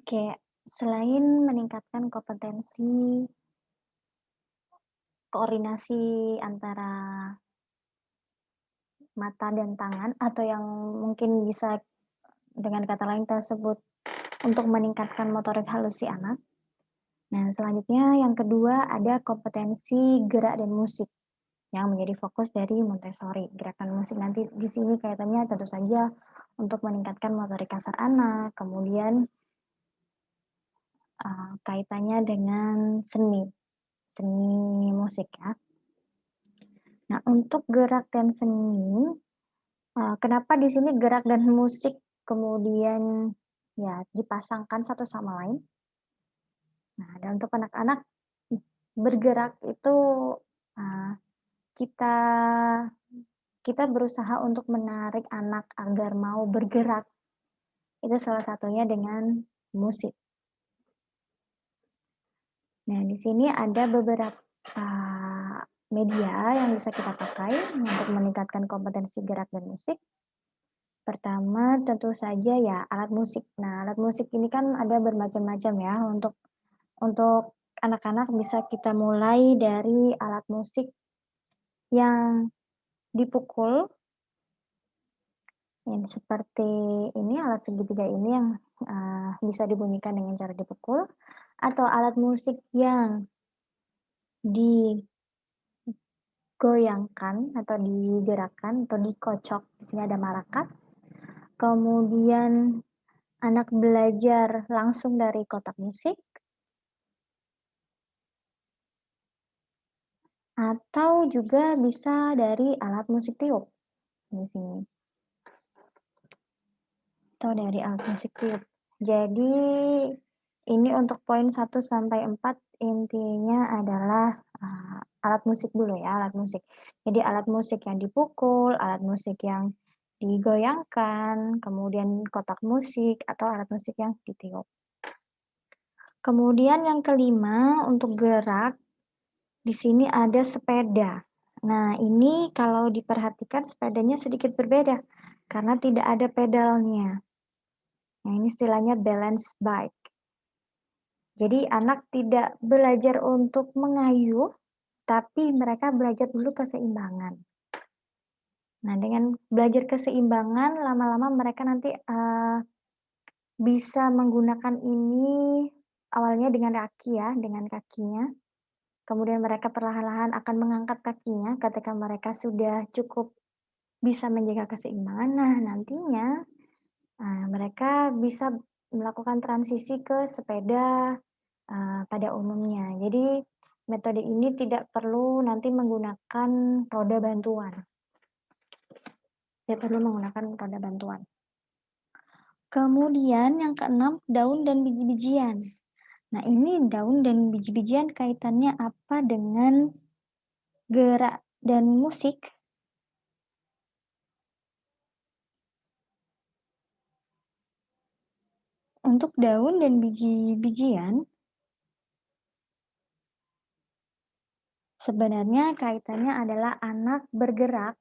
Oke, selain meningkatkan kompetensi koordinasi antara mata dan tangan atau yang mungkin bisa dengan kata lain kita sebut untuk meningkatkan motorik halus si anak. Nah, selanjutnya yang kedua ada kompetensi gerak dan musik yang menjadi fokus dari Montessori. Gerakan musik nanti di sini kaitannya tentu saja untuk meningkatkan motorik kasar anak, kemudian kaitannya dengan seni, seni musik ya. Nah, untuk gerak dan seni, kenapa di sini gerak dan musik kemudian ya dipasangkan satu sama lain? Nah, dan untuk anak-anak, bergerak itu, eee, kita kita berusaha untuk menarik anak agar mau bergerak, itu salah satunya dengan musik. Nah, di sini ada beberapa media yang bisa kita pakai untuk meningkatkan kompetensi gerak dan musik. Pertama tentu saja ya alat musik. Nah, alat musik ini kan ada bermacam-macam ya, untuk anak-anak bisa kita mulai dari alat musik yang dipukul, yang seperti ini alat segitiga ini yang, bisa dibunyikan dengan cara dipukul, atau alat musik yang digoyangkan atau digerakkan atau dikocok, di sini ada marakas. Kemudian anak belajar langsung dari kotak musik, atau juga bisa dari alat musik tiup, di sini, atau dari alat musik tiup. Jadi, ini untuk poin 1 sampai 4 intinya adalah, alat musik dulu ya, alat musik. Jadi alat musik yang dipukul, alat musik yang digoyangkan, kemudian kotak musik, atau alat musik yang ditiup. Kemudian yang kelima, untuk gerak, di sini ada sepeda. Nah, ini kalau diperhatikan sepedanya sedikit berbeda, karena tidak ada pedalnya. Nah, ini istilahnya balance bike. Jadi anak tidak belajar untuk mengayuh, tapi mereka belajar dulu keseimbangan. Nah, dengan belajar keseimbangan, lama-lama mereka nanti, bisa menggunakan ini awalnya dengan kaki ya, dengan kakinya, kemudian mereka perlahan-lahan akan mengangkat kakinya ketika mereka sudah cukup bisa menjaga keseimbangan. Nah, nantinya, mereka bisa melakukan transisi ke sepeda, pada umumnya. Jadi, metode ini tidak perlu nanti menggunakan roda bantuan, tidak perlu menggunakan roda bantuan. Kemudian yang keenam, daun dan biji-bijian. Nah, ini daun dan biji-bijian kaitannya apa dengan gerak dan musik? Untuk daun dan biji-bijian, sebenarnya kaitannya adalah anak bergerak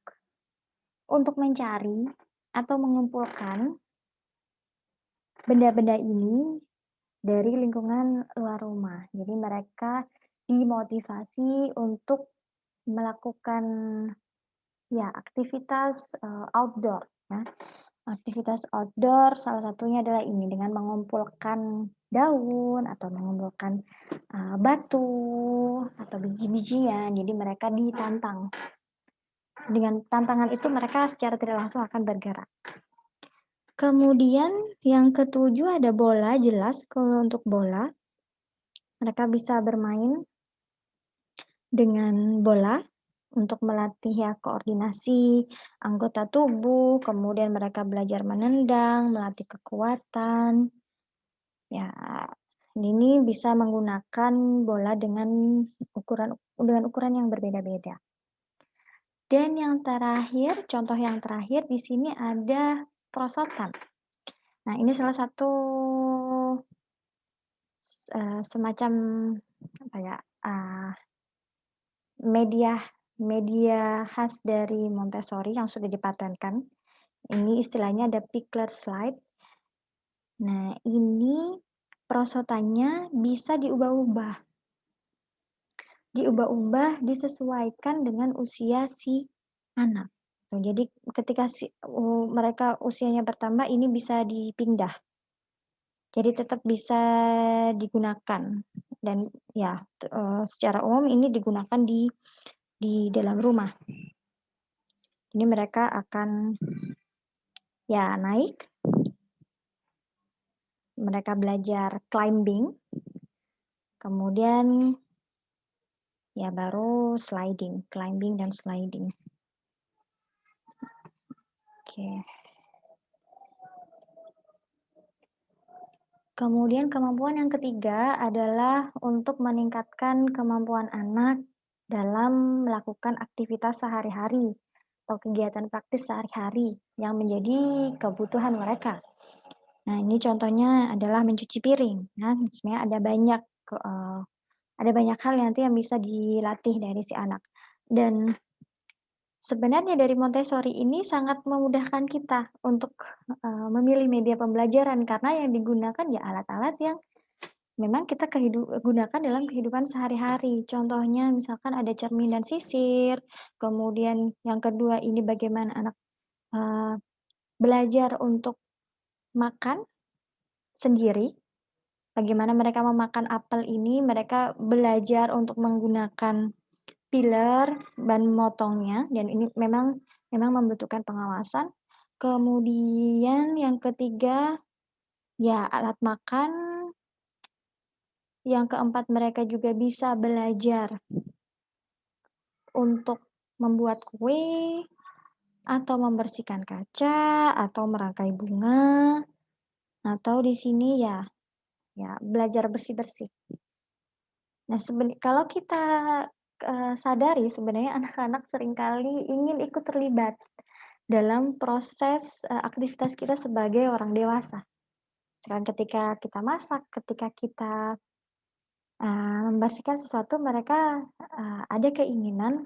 untuk mencari atau mengumpulkan benda-benda ini dari lingkungan luar rumah. Jadi mereka dimotivasi untuk melakukan, ya aktivitas, outdoor ya. Aktivitas outdoor salah satunya adalah ini, dengan mengumpulkan daun atau mengumpulkan, batu atau biji-bijian. Jadi mereka ditantang. Dengan tantangan itu mereka secara tidak langsung akan bergerak. Kemudian yang ketujuh ada bola, jelas kalau untuk bola, mereka bisa bermain dengan bola untuk melatih ya koordinasi anggota tubuh, kemudian mereka belajar menendang, melatih kekuatan. Ya, ini bisa menggunakan bola dengan ukuran yang berbeda-beda. Dan yang terakhir, contoh yang terakhir di sini ada perosotan. Nah, ini salah satu semacam apa ya, media media khas dari Montessori yang sudah dipatenkan. Ini istilahnya ada Pickler slide. Nah, ini Prosotanya bisa diubah-ubah. Diubah-ubah disesuaikan dengan usia si anak. Tuh, jadi ketika mereka usianya bertambah ini bisa dipindah. Jadi tetap bisa digunakan dan ya, secara umum ini digunakan di dalam rumah. Ini mereka akan ya naik, mereka belajar climbing, kemudian ya baru sliding, climbing dan sliding. Oke. Kemudian kemampuan yang ketiga adalah untuk meningkatkan kemampuan anak dalam melakukan aktivitas sehari-hari atau kegiatan praktis sehari-hari yang menjadi kebutuhan mereka. Nah, ini contohnya adalah mencuci piring. Nah, sebenarnya ada banyak hal nanti yang bisa dilatih dari si anak. Dan sebenarnya dari Montessori ini sangat memudahkan kita untuk, memilih media pembelajaran karena yang digunakan ya alat-alat yang memang kita gunakan dalam kehidupan sehari-hari. Contohnya misalkan ada cermin dan sisir, kemudian yang kedua ini bagaimana anak, eee, belajar untuk makan sendiri, bagaimana mereka memakan apel ini mereka belajar untuk menggunakan piler dan memotongnya dan ini memang membutuhkan pengawasan. Kemudian yang ketiga, ya alat makan, yang keempat mereka juga bisa belajar untuk membuat kue, atau membersihkan kaca, atau merangkai bunga, atau di sini ya belajar bersih-bersih. Nah kalau kita, sadari sebenarnya anak-anak seringkali ingin ikut terlibat dalam proses, aktivitas kita sebagai orang dewasa. Misalkan ketika kita masak, ketika kita, membersihkan sesuatu mereka, ada keinginan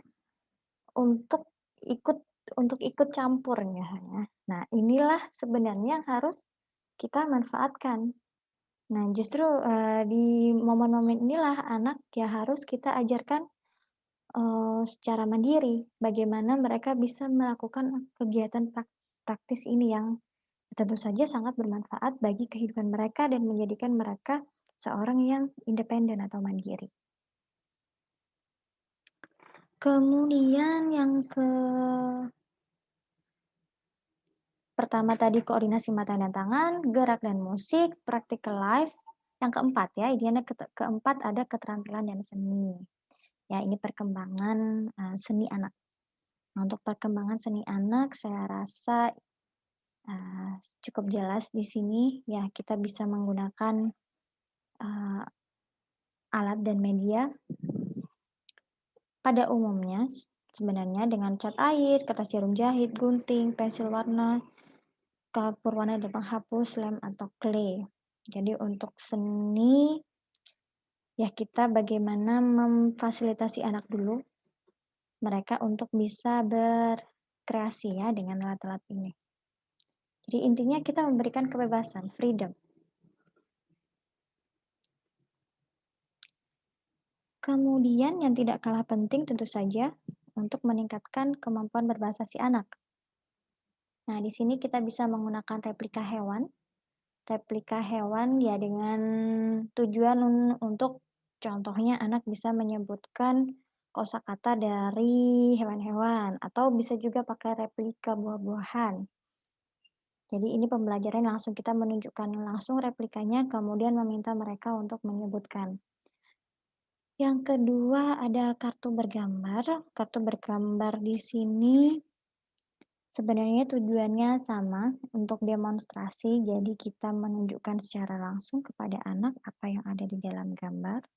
untuk ikut ikut campur ya. Nah inilah sebenarnya yang harus kita manfaatkan. Nah justru, di momen-momen inilah anak ya harus kita ajarkan, secara mandiri bagaimana mereka bisa melakukan kegiatan praktis ini yang tentu saja sangat bermanfaat bagi kehidupan mereka dan menjadikan mereka seorang yang independen atau mandiri. Kemudian yang pertama tadi koordinasi mata dan tangan, gerak dan musik, practical life. Yang keempat ya, idealnya keempat ada keterampilan dan seni. Ya, ini perkembangan, seni anak. Nah, untuk perkembangan seni anak saya rasa, cukup jelas di sini ya kita bisa menggunakan, alat dan media pada umumnya sebenarnya dengan cat air, kertas jarum jahit, gunting, pensil warna, kapur warna dan penghapus, lem atau clay. Jadi untuk seni, ya kita bagaimana memfasilitasi anak dulu, mereka untuk bisa berkreasi ya dengan alat-alat ini. Jadi intinya kita memberikan kebebasan, freedom. Kemudian yang tidak kalah penting tentu saja untuk meningkatkan kemampuan berbahasa si anak. Nah, di sini kita bisa menggunakan replika hewan. Replika hewan ya dengan tujuan untuk contohnya anak bisa menyebutkan kosakata dari hewan-hewan atau bisa juga pakai replika buah-buahan. Jadi ini pembelajaran langsung kita menunjukkan langsung replikanya kemudian meminta mereka untuk menyebutkan. Yang kedua ada kartu bergambar. Kartu bergambar di sini sebenarnya tujuannya sama untuk demonstrasi, jadi kita menunjukkan secara langsung kepada anak apa yang ada di dalam gambar.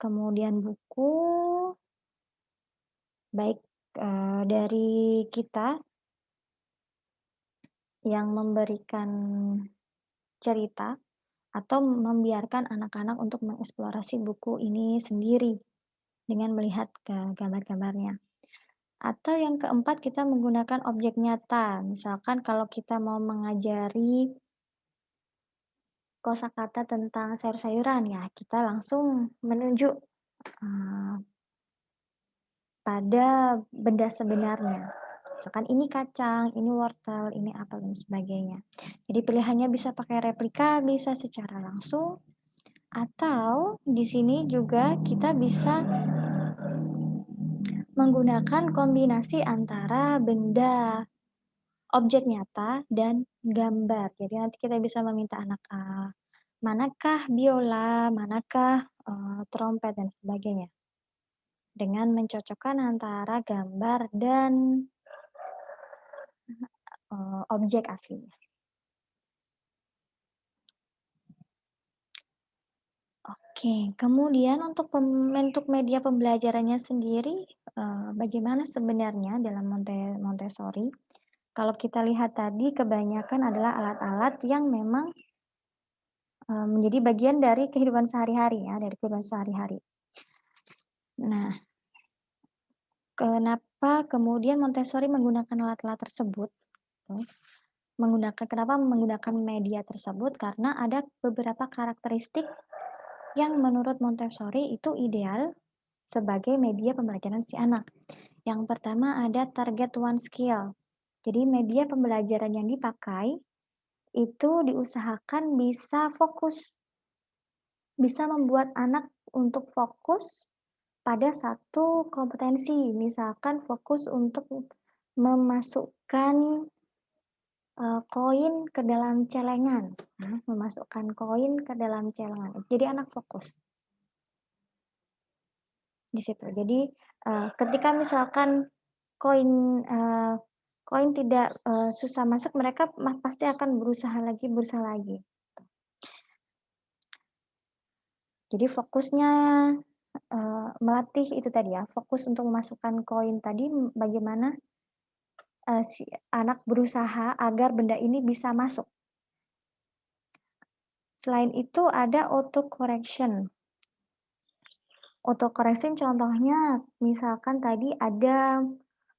Kemudian buku, baik dari kita yang memberikan cerita atau membiarkan anak-anak untuk mengeksplorasi buku ini sendiri dengan melihat ke gambar-gambarnya. Atau yang keempat kita menggunakan objek nyata, misalkan kalau kita mau mengajari kosakata tentang sayur-sayuran, ya kita langsung menunjuk, eee, pada benda sebenarnya. Misalkan ini kacang, ini wortel, ini apel, dan sebagainya. Jadi pilihannya bisa pakai replika, bisa secara langsung, atau di sini juga kita bisa menggunakan kombinasi antara benda, objek nyata, dan gambar. Jadi nanti kita bisa meminta anak, manakah biola, manakah, trompet, dan sebagainya. Dengan mencocokkan antara gambar dan, objek aslinya. Oke, kemudian untuk bentuk media pembelajarannya sendiri, bagaimana sebenarnya dalam Montessori? Kalau kita lihat tadi kebanyakan adalah alat-alat yang memang, menjadi bagian dari kehidupan sehari-hari ya, dari kehidupan sehari-hari. Nah, kenapa kemudian Montessori menggunakan alat-alat tersebut? Kenapa menggunakan media tersebut? Karena ada beberapa karakteristik yang menurut Montessori itu ideal sebagai media pembelajaran si anak. Yang pertama ada target one skill. Jadi media pembelajaran yang dipakai itu diusahakan bisa fokus, bisa membuat anak untuk fokus pada satu kompetensi. Misalkan fokus untuk memasukkan, koin ke dalam celengan. Nah, memasukkan koin ke dalam celengan. Jadi anak fokus di situ. Jadi, ketika misalkan koin, koin tidak, susah masuk, mereka pasti akan berusaha lagi. Jadi fokusnya, melatih itu tadi ya, fokus untuk memasukkan koin tadi, bagaimana, si anak berusaha agar benda ini bisa masuk. Selain itu ada auto correction. Auto correction contohnya misalkan tadi ada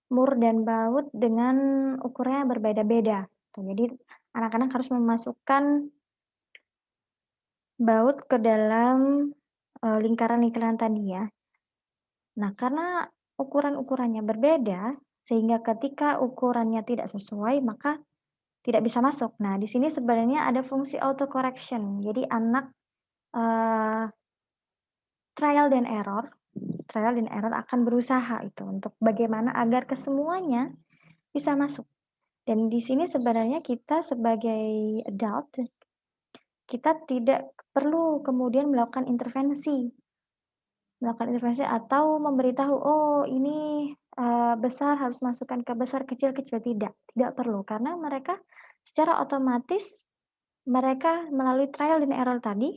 mur dan baut dengan ukurannya berbeda-beda. Jadi anak-anak harus memasukkan baut ke dalam, lingkaran-lingkaran tadi ya. Nah, karena ukuran-ukurannya berbeda, sehingga ketika ukurannya tidak sesuai, maka tidak bisa masuk. Nah, di sini sebenarnya ada fungsi auto correction. Jadi anak, eee, trial dan error akan berusaha itu untuk bagaimana agar kesemuanya bisa masuk. Dan di sini sebenarnya kita sebagai adult, kita tidak perlu kemudian melakukan intervensi atau memberitahu, "Oh ini, besar harus masukkan ke besar, kecil tidak perlu. Karena mereka secara otomatis mereka melalui trial and error tadi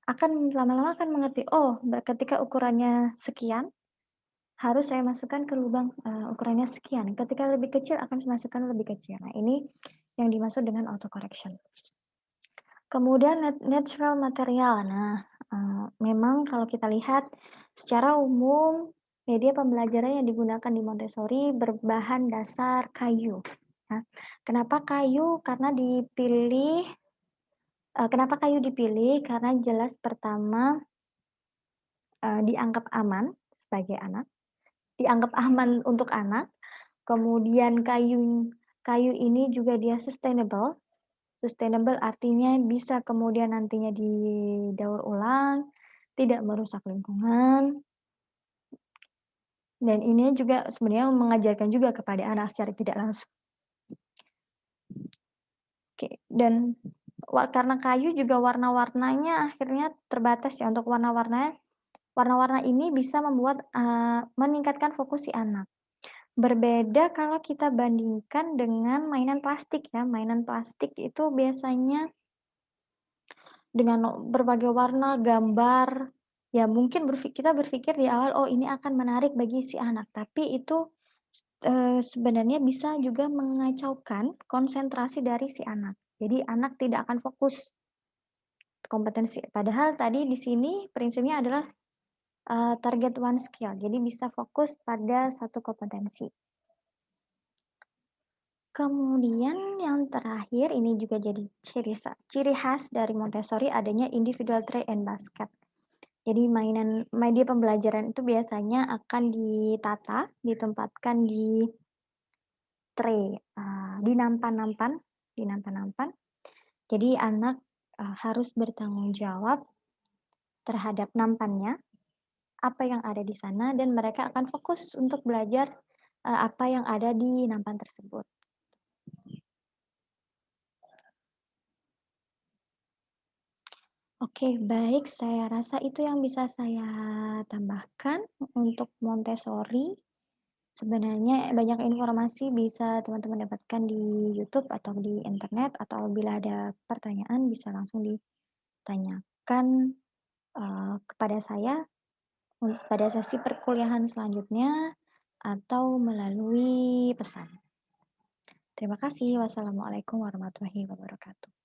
akan lama-lama akan mengerti, "Oh ketika ukurannya sekian, harus saya masukkan ke lubang, ukurannya sekian. Ketika lebih kecil akan saya masukkan lebih kecil." Nah ini yang dimaksud dengan auto correction. Kemudian natural material. Nah, memang kalau kita lihat secara umum media pembelajaran yang digunakan di Montessori berbahan dasar kayu. Nah, kenapa kayu? Kenapa kayu dipilih? Karena jelas pertama, dianggap aman sebagai anak, dianggap aman untuk anak, kemudian kayu kayu ini juga dia sustainable. Sustainable artinya bisa kemudian nantinya didaur ulang, tidak merusak lingkungan, dan ini juga sebenarnya mengajarkan juga kepada anak secara tidak langsung. Oke, dan karena kayu juga warna-warnanya akhirnya terbatas ya untuk warna-warnanya. Warna-warna ini bisa membuat, meningkatkan fokus si anak. Berbeda kalau kita bandingkan dengan mainan plastik ya, mainan plastik itu biasanya dengan berbagai warna, gambar, ya mungkin kita berpikir di awal, "Oh ini akan menarik bagi si anak." Tapi itu, sebenarnya bisa juga mengacaukan konsentrasi dari si anak. Jadi anak tidak akan fokus kompetensi. Padahal tadi di sini prinsipnya adalah, target one skill, jadi bisa fokus pada satu kompetensi. Kemudian yang terakhir ini juga jadi ciri khas dari Montessori adanya individual tray and basket. Jadi media pembelajaran itu biasanya akan ditempatkan di tray, di nampan-nampan. Jadi anak, harus bertanggung jawab terhadap nampannya, apa yang ada di sana dan mereka akan fokus untuk belajar, apa yang ada di nampan tersebut. Oke, baik, saya rasa itu yang bisa saya tambahkan untuk Montessori. Sebenarnya banyak informasi bisa teman-teman dapatkan di YouTube atau di internet, atau bila ada pertanyaan bisa langsung ditanyakan, kepada saya pada sesi perkuliahan selanjutnya atau melalui pesan. Terima kasih. Wassalamualaikum warahmatullahi wabarakatuh.